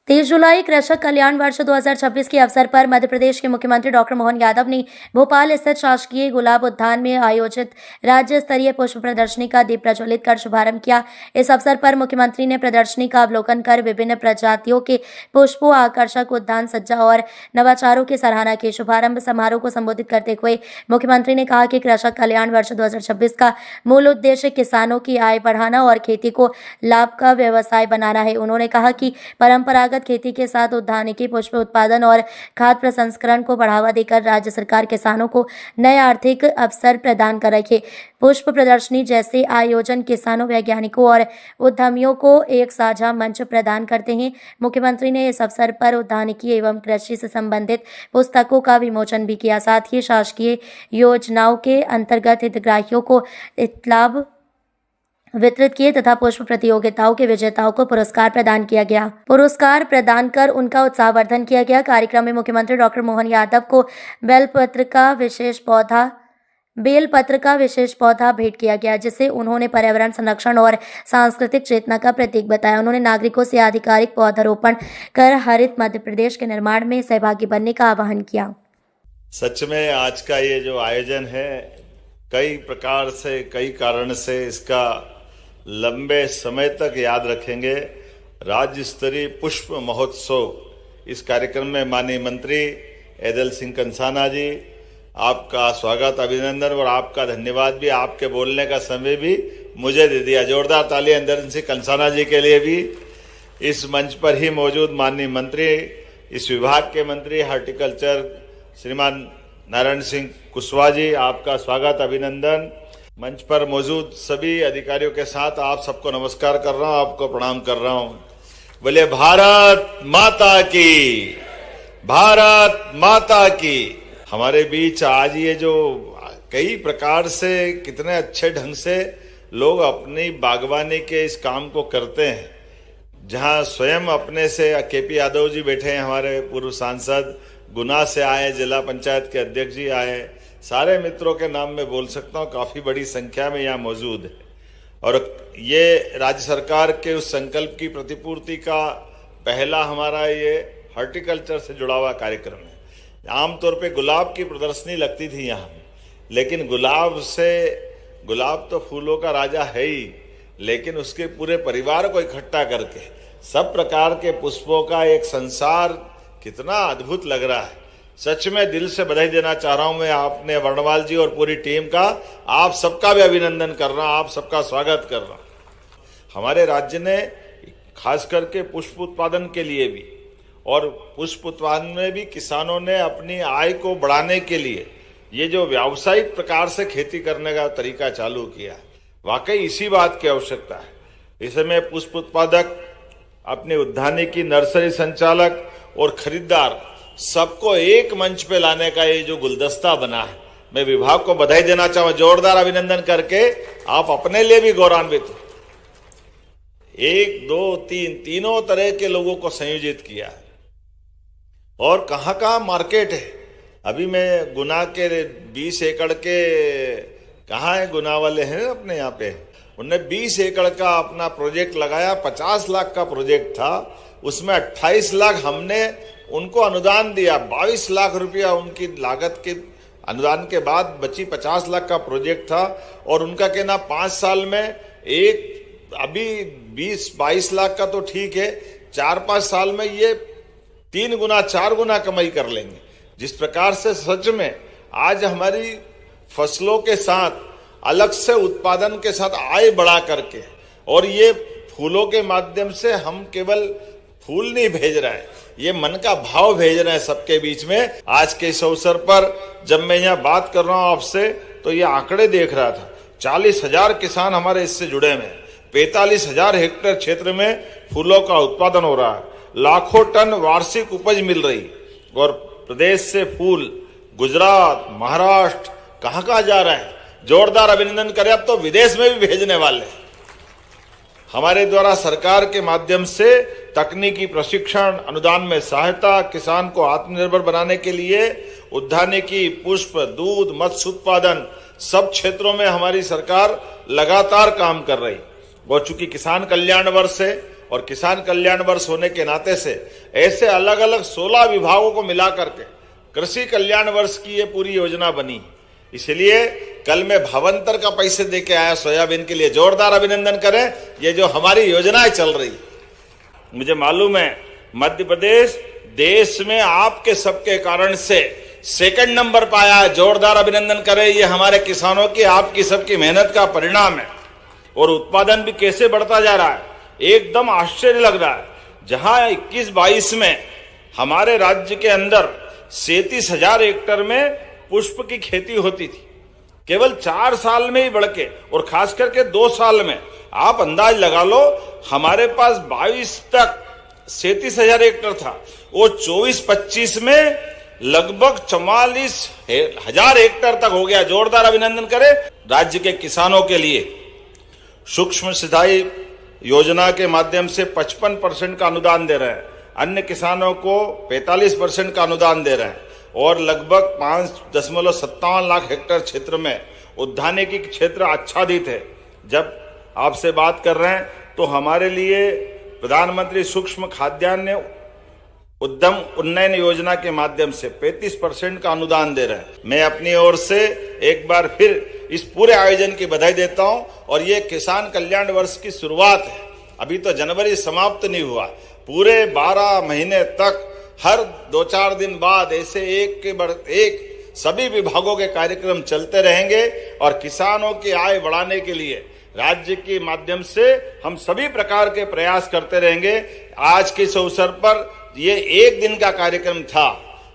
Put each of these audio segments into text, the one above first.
23 जुलाई कृषक कल्याण वर्ष 2026 के अवसर पर मध्य प्रदेश के मुख्यमंत्री डॉक्टर मोहन यादव ने भोपाल स्थित शासकीय गुलाब उद्यान में आयोजित राज्य स्तरीय पुष्प प्रदर्शनी का दीप प्रज्वलित कर शुभारंभ किया। इस अवसर पर मुख्यमंत्री ने प्रदर्शनी का अवलोकन कर विभिन्न प्रजातियों के पुष्पों, आकर्षक उद्यान सज्जा और नवाचारों की सराहना की। शुभारंभ समारोह को संबोधित करते हुए मुख्यमंत्री ने कहा कि कृषक कल्याण वर्ष 2026 का मूल उद्देश्य किसानों की आय बढ़ाना और खेती को लाभ का व्यवसाय बनाना है। उन्होंने कहा कि परंपरागत खेती के साथ उद्यानिकी, पुष्प उत्पादन और खाद्य प्रसंस्करण को बढ़ावा देकर राज्य सरकार किसानों को नए आर्थिक अवसर प्रदान कर रही है। पुष्प प्रदर्शनी जैसे आयोजन किसानों, वैज्ञानिकों और उद्यमियों को एक साझा मंच प्रदान करते हैं। मुख्यमंत्री ने इस अवसर पर उद्यानिकी एवं कृषि से संबंधित पुस्तकों का विमोचन भी किया। साथ ही शासकीय योजनाओं के अंतर्गत हितग्राहियों को लाभ वितरित किए तथा पुष्प प्रतियोगिताओं के विजेताओं को पुरस्कार प्रदान किया गया। पुरस्कार प्रदान कर उनका उत्साहवर्धन किया गया। कार्यक्रम में मुख्यमंत्री डॉक्टर मोहन यादव को बेलपत्र का विशेष पौधा भेंट किया गया, जिसे उन्होंने पर्यावरण संरक्षण और सांस्कृतिक चेतना का प्रतीक बताया। उन्होंने नागरिकों से आधिकारिक पौधारोपण कर हरित मध्य प्रदेश के निर्माण में सहभागी बनने का आह्वान किया। सच में आज का ये जो आयोजन है, कई प्रकार से, कई कारण से इसका लंबे समय तक याद रखेंगे। राज्य स्तरीय पुष्प महोत्सव, इस कार्यक्रम में माननीय मंत्री ऐदल सिंह कंसाना जी, आपका स्वागत, अभिनंदन और आपका धन्यवाद भी। आपके बोलने का समय भी मुझे दे दिया। जोरदार ताली ऐदल सिंह कंसाना जी के लिए भी। इस मंच पर ही मौजूद माननीय मंत्री, इस विभाग के मंत्री हॉर्टिकल्चर श्रीमान नारायण सिंह कुशवाहा जी, आपका स्वागत, अभिनंदन। मंच पर मौजूद सभी अधिकारियों के साथ आप सबको नमस्कार कर रहा हूं, आपको प्रणाम कर रहा हूं। बोले भारत माता की, भारत माता की। हमारे बीच आज ये जो कई प्रकार से, कितने अच्छे ढंग से लोग अपनी बागवानी के इस काम को करते हैं, जहां स्वयं अपने से केपी यादव जी बैठे हैं, हमारे पूर्व सांसद, गुना से आए, जिला पंचायत के अध्यक्ष जी आए, सारे मित्रों के नाम में बोल सकता हूँ, काफी बड़ी संख्या में यहाँ मौजूद है। और ये राज्य सरकार के उस संकल्प की प्रतिपूर्ति का पहला हमारा ये हॉर्टिकल्चर से जुड़ा हुआ कार्यक्रम है। आमतौर पे गुलाब की प्रदर्शनी लगती थी यहाँ, लेकिन गुलाब तो फूलों का राजा है ही, लेकिन उसके पूरे परिवार को इकट्ठा करके सब प्रकार के पुष्पों का एक संसार कितना अद्भुत लग रहा है। सच में दिल से बधाई देना चाह रहा हूं मैं आपने वर्णवाल जी और पूरी टीम का। आप सबका भी अभिनंदन कर रहा हूं, आप सबका स्वागत कर रहा हूं। हमारे राज्य ने खास करके पुष्प उत्पादन के लिए भी और पुष्प उत्पादन में भी किसानों ने अपनी आय को बढ़ाने के लिए ये जो व्यावसायिक प्रकार से खेती करने का तरीका चालू किया, वाकई इसी बात की आवश्यकता है। इसमें पुष्प उत्पादक, अपने उद्यानिकी, नर्सरी संचालक और खरीदार सबको एक मंच पे लाने का ये जो गुलदस्ता बना है, मैं विभाग को बधाई देना चाहूंगा। जोरदार अभिनंदन करके आप अपने लिए भी गौरवान्वित हो। 1, 2, 3 तीनों तरह के लोगों को संयोजित किया है। और कहाँ कहाँ मार्केट है। अभी मैं गुना के 20 एकड़ के, कहाँ है गुना वाले हैं अपने यहाँ पे, उनने 20 एकड़ का अपना प्रोजेक्ट लगाया। 50 लाख का प्रोजेक्ट था, उसमें 28 लाख हमने उनको अनुदान दिया। 22 लाख रुपया उनकी लागत के अनुदान के बाद बची 50 लाख का प्रोजेक्ट था। और उनका कहना 5 साल में अभी 20-22 लाख का तो ठीक है, 4-5 साल में ये 3 गुना 4 गुना कमाई कर लेंगे। जिस प्रकार से सच में आज हमारी फसलों के साथ अलग से उत्पादन के साथ आय बढ़ा करके, और ये फूलों के माध्यम से हम केवल फूल नहीं भेज रहे हैं, ये मन का भाव भेज रहे हैं सबके बीच में। आज के इस अवसर पर जब मैं यहाँ बात कर रहा हूँ आपसे, तो ये आंकड़े देख रहा था। 40,000 किसान हमारे इससे जुड़े हुए हैं। 45,000 हेक्टेयर क्षेत्र में फूलों का उत्पादन हो रहा है। लाखों टन वार्षिक उपज मिल रही। और प्रदेश से फूल गुजरात, महाराष्ट्र, कहाँ जा रहे हैं। जोरदार अभिनंदन करें। अब तो विदेश में भी भेजने वाले। हमारे द्वारा सरकार के माध्यम से तकनीकी प्रशिक्षण, अनुदान में सहायता, किसान को आत्मनिर्भर बनाने के लिए उद्यानिकी, पुष्प, दूध, मत्स्य उत्पादन, सब क्षेत्रों में हमारी सरकार लगातार काम कर रही। और चूंकि किसान कल्याण वर्ष है और किसान कल्याण वर्ष होने के नाते से ऐसे अलग अलग 16 विभागों को मिला करके कृषि कल्याण वर्ष की ये पूरी योजना बनी। इसलिए कल मैं भावंतर का पैसे दे के आया सोयाबीन के लिए, जोरदार अभिनंदन करें। ये जो हमारी योजनाएं चल रही, मुझे मालूम है मध्य प्रदेश देश में आपके सबके कारण से सेकंड नंबर पाया है, जोरदार अभिनंदन करें। ये हमारे किसानों की, आपकी सबकी मेहनत का परिणाम है। और उत्पादन भी कैसे बढ़ता जा रहा है, एकदम आश्चर्य लग रहा है। जहां 21-22 में हमारे राज्य के अंदर 37,000 हेक्टेयर में पुष्प की खेती होती थी, केवल 4 साल में ही बढ़ के, और खास करके 2 साल में आप अंदाज लगा लो, हमारे पास 22 तक 37,000 हेक्टेयर था, वो 24-25 में लगभग 44,000 हेक्टेयर तक हो गया। जोरदार अभिनंदन करें राज्य के किसानों के लिए। सूक्ष्म सिंचाई योजना के माध्यम से 55% का अनुदान दे रहे हैं, अन्य किसानों को 45% का अनुदान दे रहे हैं, और लगभग 5.57 लाख हेक्टेयर क्षेत्र में उद्यानिकी क्षेत्र आच्छादित है। जब आपसे बात कर रहे हैं तो हमारे लिए प्रधानमंत्री सूक्ष्म खाद्यान्न उद्यम उन्नयन योजना के माध्यम से 35% का अनुदान दे रहे हैं। मैं अपनी ओर से एक बार फिर इस पूरे आयोजन की बधाई देता हूं। और ये किसान कल्याण वर्ष की शुरुआत है, अभी तो जनवरी समाप्त नहीं हुआ। पूरे 12 महीने तक हर 2-4 दिन बाद ऐसे एक के बाद एक सभी विभागों के कार्यक्रम चलते रहेंगे। और किसानों की आय बढ़ाने के लिए राज्य के माध्यम से हम सभी प्रकार के प्रयास करते रहेंगे। आज के इस अवसर पर ये एक दिन का कार्यक्रम था,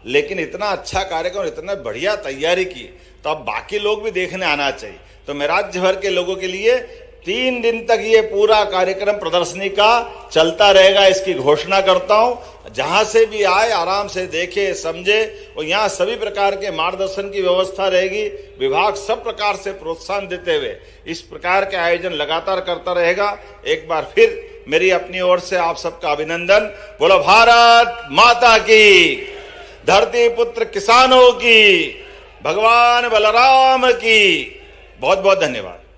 लेकिन इतना अच्छा कार्यक्रम, इतना बढ़िया तैयारी की, तो अब बाकी लोग भी देखने आना चाहिए। तो मैं राज्य भर के लोगों के लिए 3 दिन तक ये पूरा कार्यक्रम प्रदर्शनी का चलता रहेगा, इसकी घोषणा करता हूं। जहां से भी आए आराम से देखे, समझे, और यहाँ सभी प्रकार के मार्गदर्शन की व्यवस्था रहेगी। विभाग सब प्रकार से प्रोत्साहन देते हुए इस प्रकार के आयोजन लगातार करता रहेगा। एक बार फिर मेरी अपनी ओर से आप सबका अभिनंदन। बोलो भारत माता की, धरती पुत्र किसानों की, भगवान बलराम की। बहुत बहुत धन्यवाद।